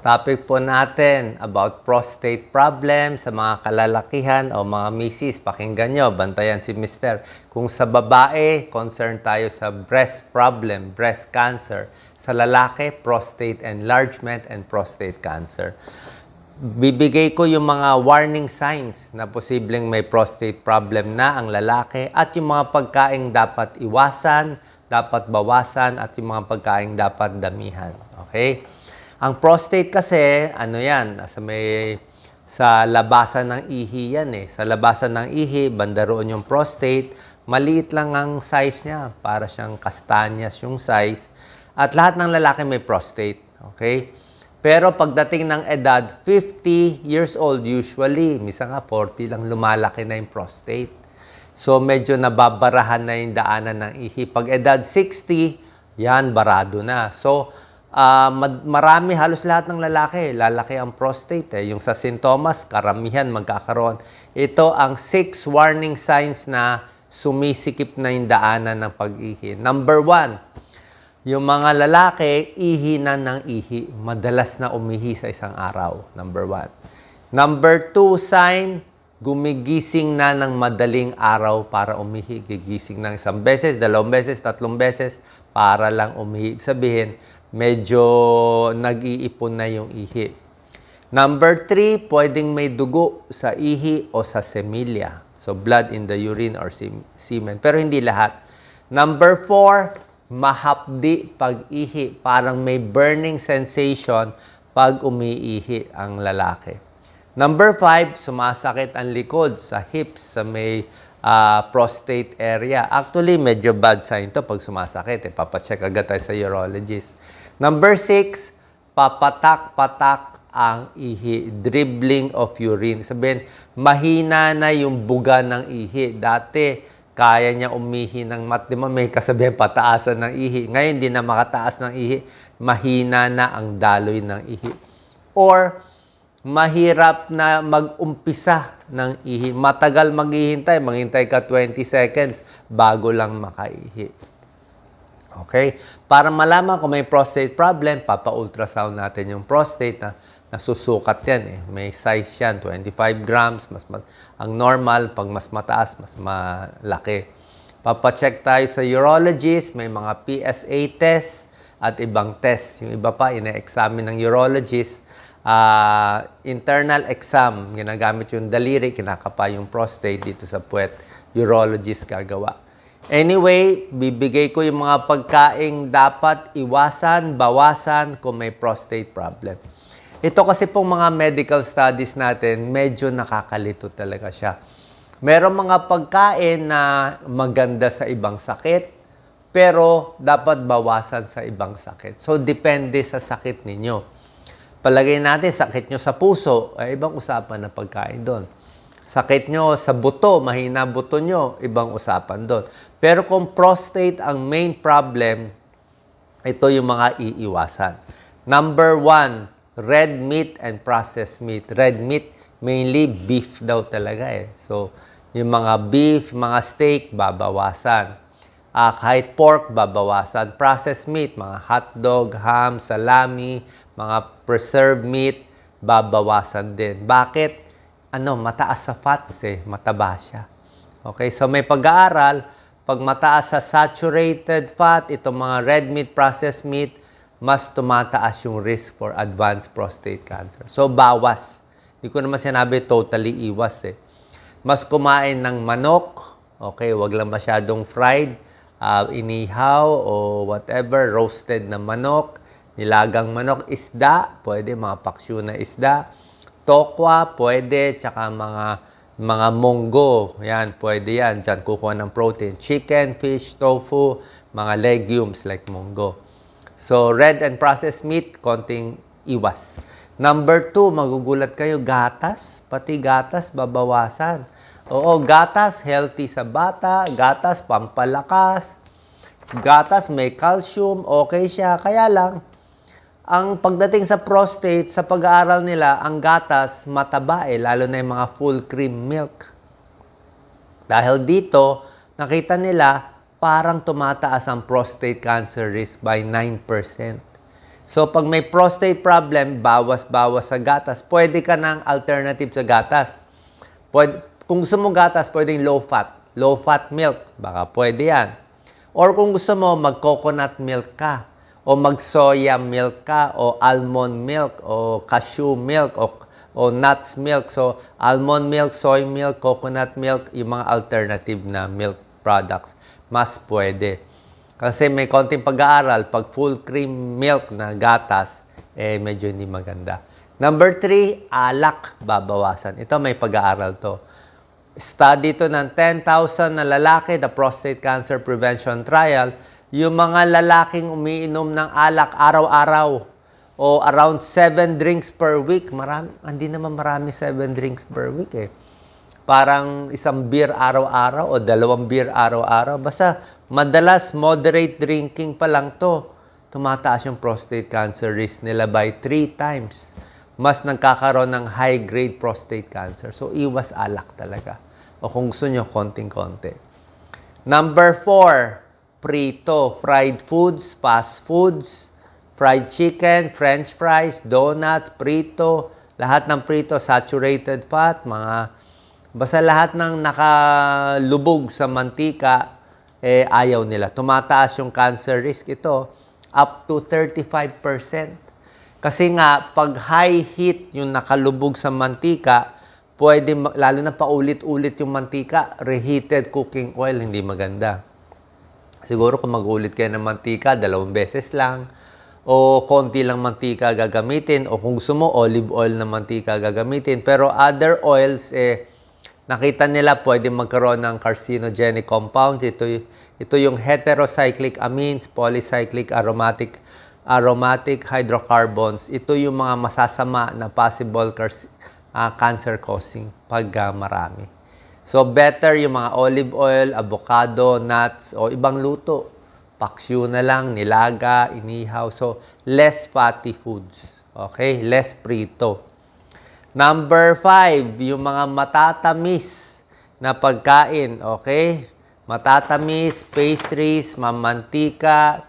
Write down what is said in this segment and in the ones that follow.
Topic po natin about prostate problem sa mga kalalakihan o mga misis. Pakinggan nyo, bantayan si Mister. Kung sa babae, concern tayo sa breast problem, breast cancer. Sa lalaki, prostate enlargement and prostate cancer. Bibigay ko yung mga warning signs na posibleng may prostate problem na ang lalaki at yung mga pagkaing dapat iwasan, dapat bawasan at yung mga pagkaing dapat damihan. Okay? Ang prostate kasi, ano yan, sa labasan ng ihi yan eh. Sa labasan ng ihi, banda roon yung prostate, maliit lang ang size niya, para siyang kastanyas yung size. At lahat ng lalaki may prostate, okay? Pero pagdating ng edad, 50 years old usually, misa nga 40 lang lumalaki na yung prostate. So medyo nababarahan na yung daanan ng ihi. Pag edad 60, yan, barado na. So, marami, halos lahat ng lalaki ang prostate. Yung sa sintomas, karamihan magkakaroon. Ito ang 6 warning signs na sumisikip na yung daanan ng pag-ihi. Number 1, yung mga lalaki, ihi na ng ihi. Madalas na umihi sa isang araw. Number 1. Number 2 sign, gumigising na ng madaling araw para umihi. Gigising ng 1 beses, 2 beses, 3 beses para lang umihi. Sabihin, medyo nag-iipon na yung ihi. Number 3, pwedeng may dugo sa ihi o sa semilya. So, blood in the urine or semen. Pero hindi lahat. Number 4, mahapdi pag-ihi. Parang may burning sensation pag umiihi ang lalaki. Number 5, sumasakit ang likod sa hips, sa may prostate area. Actually, medyo bad sign to pag sumasakit. Papacheck agad tayo sa urologist. Number 6, papatak-patak ang ihi. Dribbling of urine. Sabihin, mahina na yung buga ng ihi. Dati, kaya niya umihi ng di ba may kasabihan pataasan ng ihi. Ngayon, hindi na makataas ng ihi. Mahina na ang daloy ng ihi. Or, mahirap na mag-umpisa ng ihi. Matagal maghihintay ka 20 seconds bago lang makaihi. Okay? Para malaman kung may prostate problem, papa-ultrasound natin yung prostate na nasusukat yan eh. May size yan, 25 grams. Ang normal, pag mas mataas, mas malaki. Papacheck tayo sa urologist, may mga PSA test at ibang test. Yung iba pa, ina-examine ng urologist. Internal exam, ginagamit yung daliri, kinakapa yung prostate dito sa puwet. Urologist gagawa. Anyway, bibigay ko yung mga pagkaing dapat iwasan, bawasan kung may prostate problem. Ito kasi pong mga medical studies natin, medyo nakakalito talaga siya. Merong mga pagkain na maganda sa ibang sakit, pero dapat bawasan sa ibang sakit. So, depende sa sakit ninyo. Palagay natin, sakit nyo sa puso, ay ibang usapan na pagkain doon. Sakit nyo sa buto, mahina buto nyo, ibang usapan doon. Pero kung prostate ang main problem, ito yung mga iiwasan. Number 1, red meat and processed meat. Red meat, mainly beef daw talaga eh. So, yung mga beef, mga steak, babawasan. Kahit pork, babawasan. Processed meat, mga hotdog, ham, salami, mga preserved meat, babawasan din. Bakit? Mataas sa fats eh, mataba siya. Okay, so may pag-aaral, pag mataas sa saturated fat, itong mga red meat, processed meat, mas tumataas yung risk for advanced prostate cancer. So, bawas. Hindi ko naman sinabi totally iwas eh. Mas kumain ng manok, okay, wag lang masyadong fried, inihaw o whatever, roasted na manok, nilagang manok, isda, pwede mga paksyo na isda, tokwa, pwede, tsaka mga munggo, yan, pwede yan, dyan kukuha ng protein, chicken, fish, tofu, mga legumes like munggo. So, red and processed meat, konting iwas. Number 2, magugulat kayo, gatas, pati gatas, babawasan. Oo, gatas, healthy sa bata, gatas, pampalakas, gatas, may calcium, okay siya, kaya lang, ang pagdating sa prostate, sa pag-aaral nila, ang gatas mataba eh, lalo na yung mga full cream milk. Dahil dito, nakita nila, parang tumataas ang prostate cancer risk by 9%. So, pag may prostate problem, bawas-bawas sa gatas, pwede ka ng alternative sa gatas. Kung gusto mo gatas, pwedeng low-fat milk. Baka pwede yan. Or kung gusto mo, mag-coconut milk ka, o mag-soya milk ka, o almond milk, o cashew milk, o nuts milk. So, almond milk, soy milk, coconut milk, yung mga alternative na milk products, mas pwede. Kasi may konting pag-aaral, pag full cream milk na gatas, medyo hindi maganda. Number 3, alak, babawasan. Ito may pag-aaral to. Study to ng 10,000 na lalaki, the prostate cancer prevention trial, yung mga lalaking umiinom ng alak araw-araw, o around 7 drinks per week, hindi naman marami 7 drinks per week eh. Parang isang beer araw-araw o 2 beer araw-araw. Basta madalas moderate drinking pa lang to, tumataas yung prostate cancer risk nila by 3 times. Mas nagkakaroon ng high-grade prostate cancer. So, iwas alak talaga. O kung gusto nyo, konting-konti. Number 4, prito, fried foods, fast foods, fried chicken, french fries, donuts, prito, lahat ng prito, saturated fat, basta lahat ng nakalubog sa mantika, ayaw nila. Tumataas yung cancer risk ito up to 35%. Kasi nga, pag high heat yung nakalubog sa mantika, pwede, lalo na paulit-ulit yung mantika, reheated cooking oil, hindi maganda. Siguro kung mag-ulit kayo ng mantika, 2 beses lang, o konti lang mantika gagamitin, o kung gusto mo, olive oil na mantika gagamitin. Pero other oils, nakita nila pwede magkaroon ng carcinogenic compounds. Ito yung heterocyclic amines, polycyclic aromatic hydrocarbons. Ito yung mga masasama na possible cancer-causing pag marami. So, better yung mga olive oil, avocado, nuts, o ibang luto. Paksiw na lang, nilaga, inihaw. So, less fatty foods. Okay? Less prito. Number 5, yung mga matatamis na pagkain, okay? Matatamis, pastries, mamantika,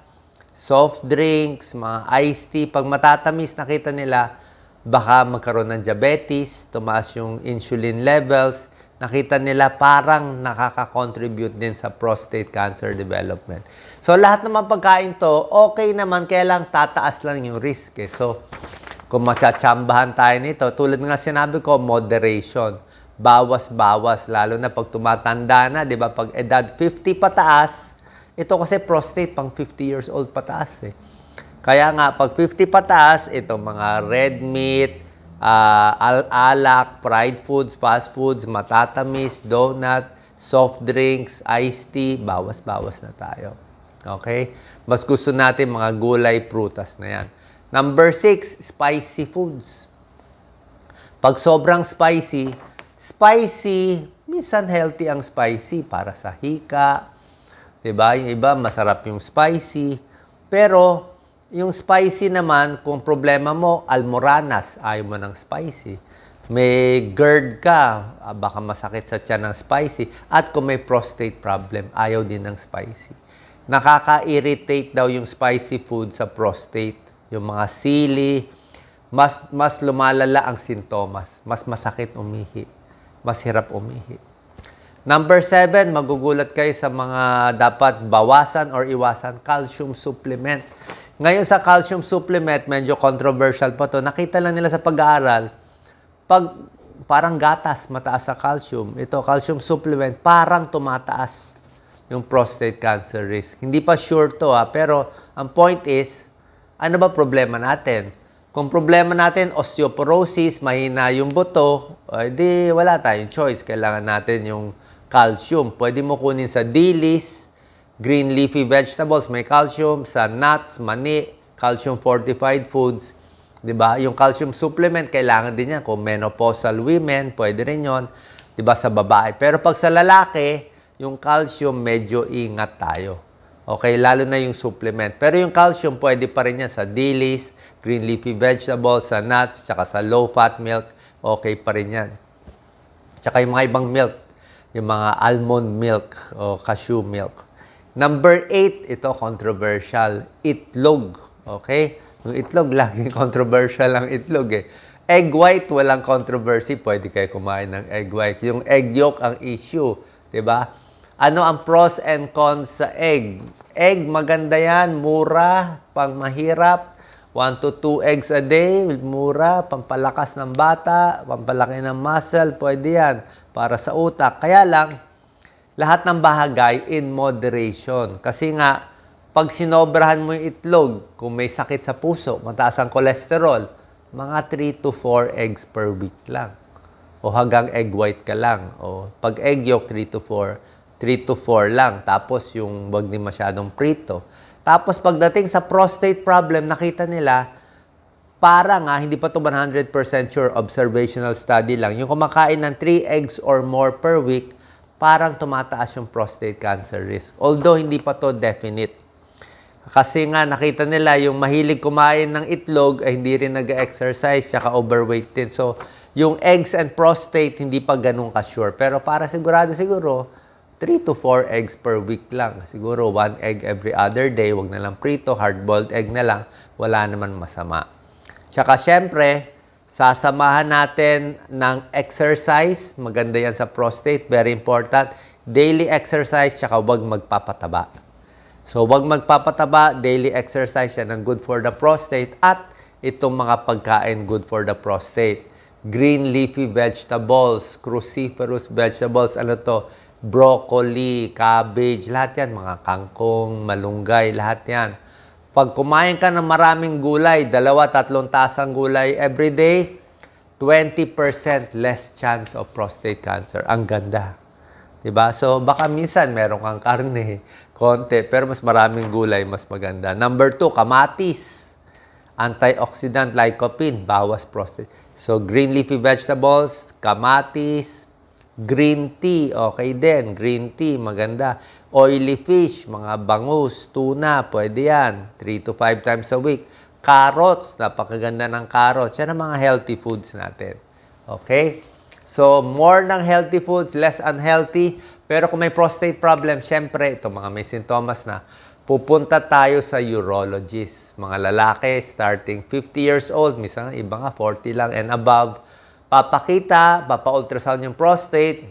soft drinks, mga iced tea. Pag matatamis, nakita nila, baka magkaroon ng diabetes, tumaas yung insulin levels. Nakita nila parang nakaka-contribute din sa prostate cancer development. So, lahat naman pagkain to, okay naman, kaya lang tataas lang yung risk. So, kung matsatsambahan tayo nito, tulad nga sinabi ko, moderation. Bawas-bawas, lalo na pag tumatanda na, di ba? Pag edad 50 pataas, ito kasi prostate, pang 50 years old pataas eh. Kaya nga, pag 50 pataas, itong mga red meat, alak, fried foods, fast foods, matatamis, donut, soft drinks, iced tea, bawas-bawas na tayo. Okay? Mas gusto natin mga gulay, prutas na yan. Number 6, spicy foods. Pag sobrang spicy, minsan healthy ang spicy para sa hika. Diba? Yung iba, masarap yung spicy. Pero, yung spicy naman, kung problema mo, almoranas, ayaw mo ng spicy. May GERD ka, baka masakit sa tiyan ng spicy. At kung may prostate problem, ayaw din ng spicy. Nakaka-irritate daw yung spicy food sa prostate. Yung mga sili, mas lumalala ang sintomas. Mas masakit umihi. Mas hirap umihi. Number 7, magugulat kayo sa mga dapat bawasan or iwasan, calcium supplement. Ngayon sa calcium supplement, medyo controversial pa to. Nakita lang nila sa pag-aaral, pag parang gatas, mataas sa calcium. Ito, calcium supplement, parang tumataas yung prostate cancer risk. Hindi pa sure to pero ang point is, ano ba problema natin? Kung problema natin, osteoporosis, mahina yung buto, di wala tayong choice. Kailangan natin yung calcium. Pwede mo kunin sa dilis, green leafy vegetables, may calcium, sa nuts, mani, calcium fortified foods. Diba? Yung calcium supplement, kailangan din yan. Kung menopausal women, pwede rin yon. Diba? Sa babae. Pero pag sa lalaki, yung calcium, medyo ingat tayo. Okay, lalo na yung supplement. Pero yung calcium, pwede pa rin yan sa dilis, green leafy vegetables, sa nuts, tsaka sa low-fat milk, okay pa rin yan. Tsaka yung mga ibang milk, yung mga almond milk o cashew milk. Number 8, ito controversial, itlog. Okay? Yung itlog, laging controversial ang itlog eh. Egg white, walang controversy. Pwede kayo kumain ng egg white. Yung egg yolk ang issue. 'Di ba? Ano ang pros and cons sa egg? Egg, maganda yan. Mura, pang mahirap. 1 to 2 eggs a day, mura, pampalakas ng bata, pampalaki ng muscle, pwede yan. Para sa utak. Kaya lang, lahat ng bahagay in moderation. Kasi nga, pag sinobrahan mo yung itlog, kung may sakit sa puso, mataas ang cholesterol, mga 3 to 4 eggs per week lang. O hanggang egg white ka lang. O pag egg yolk, 3 to 4 lang. Tapos yung wag din masyadong prito. Tapos pagdating sa prostate problem, nakita nila, para nga, hindi pa ito 100% sure, observational study lang. Yung kumakain ng 3 eggs or more per week, parang tumataas yung prostate cancer risk. Although hindi pa to definite. Kasi nga nakita nila yung mahilig kumain ng itlog ay hindi rin nag-exercise tsaka overweight din. So, yung eggs and prostate hindi pa ganun ka-sure. Pero para siguro 3 to 4 eggs per week lang. Siguro 1 egg every other day. Wag na lang prito, hard-boiled egg na lang. Wala naman masama. Tsaka syempre, sasamahan natin ng exercise. Maganda yan sa prostate. Very important. Daily exercise, tsaka wag magpapataba. So, wag magpapataba. Daily exercise yan ang good for the prostate. At itong mga pagkain good for the prostate. Green leafy vegetables, cruciferous vegetables, ano to? Broccoli, cabbage, lahat yan. Mga kangkong, malunggay, lahat yan. Pag kumain ka ng maraming gulay, 2-3 tasang gulay every day, 20% less chance of prostate cancer. Ang ganda. Diba? So, baka minsan meron kang karne, konti, pero mas maraming gulay, mas maganda. Number 2, kamatis. Antioxidant, lycopene, bawas prostate. So, green leafy vegetables, kamatis, green tea, okay din. Green tea, maganda. Oily fish, mga bangus, tuna, pwede yan. 3 to 5 times a week. Carrots, napakaganda ng carrots. Yan ang mga healthy foods natin. Okay? So, more ng healthy foods, less unhealthy. Pero kung may prostate problem, syempre, ito mga may sintomas na, pupunta tayo sa urologist. Mga lalaki, starting 50 years old, minsan iba nga 40 lang and above, papakita, papa-ultrasound yung prostate.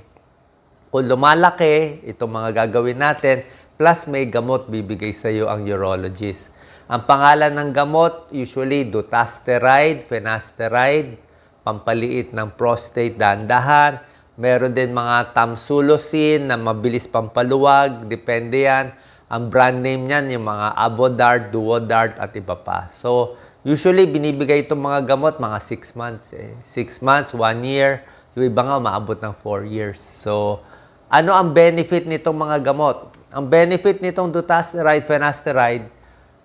Kung lumalaki, itong mga gagawin natin, plus may gamot bibigay sa iyo ang urologist. Ang pangalan ng gamot, usually dutasteride, finasteride, pampaliit ng prostate, dahan-dahan. Meron din mga tamsulosin na mabilis pampaluwag, depende yan. Ang brand name niyan, yung mga Avodart, Duodart, at iba pa. So, usually, binibigay itong mga gamot, mga 6 months. 6 months, 1 year. Yung iba nga, maabot ng 4 years. So, ano ang benefit nitong mga gamot? Ang benefit nitong dutasteride, finasteride,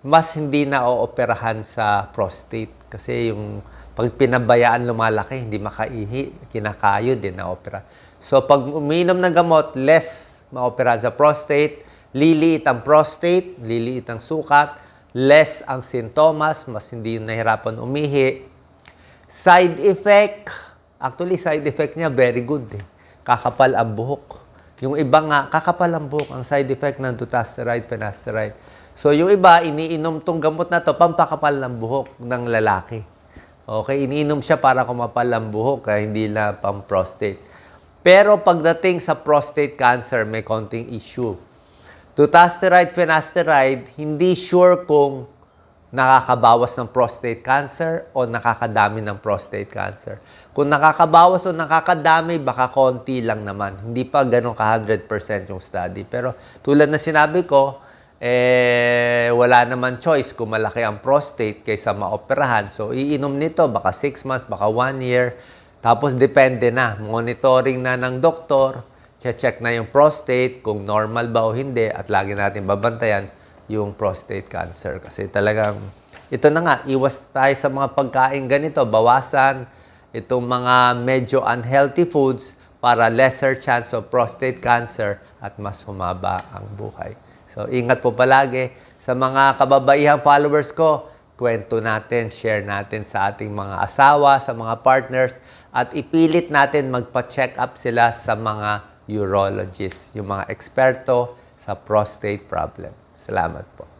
mas hindi na ooperahan sa prostate. Kasi yung pag pinabayaan lumalaki, hindi makaihi, kinakayo din na opera. So, pag uminom ng gamot, less maoperahan sa prostate, liliit ang prostate, liliit ang sukat, less ang sintomas, mas hindi nahirapan umihi. Side effect, actually side effect niya very good eh. Kakapal ang buhok. Yung iba nga, kakapal ang buhok ang side effect ng dutasteride, finasteride. So yung iba, iniinom tong gamot na to, pampakapal ng buhok ng lalaki. Okay, iniinom siya para kumapal ang buhok, kaya hindi na pang prostate. Pero pagdating sa prostate cancer, may konting issue. Dutasteride, finasteride, hindi sure kung nakakabawas ng prostate cancer o nakakadami ng prostate cancer. Kung nakakabawas o nakakadami, baka konti lang naman. Hindi pa ganun ka 100% yung study. Pero tulad na sinabi ko, wala naman choice kung malaki ang prostate kaysa maoperahan. So, iinom nito, baka 6 months, baka 1 year. Tapos, depende na. Monitoring na ng doktor. Check na yung prostate, kung normal ba o hindi, at lagi natin babantayan yung prostate cancer. Kasi talagang, ito na nga, iwas tayo sa mga pagkain ganito, bawasan itong mga medyo unhealthy foods para lesser chance of prostate cancer at mas humaba ang buhay. So, ingat po palagi. Sa mga kababaihang followers ko, kwento natin, share natin sa ating mga asawa, sa mga partners, at ipilit natin magpa-check up sila sa mga urologist, yung mga eksperto sa prostate problem. Salamat po.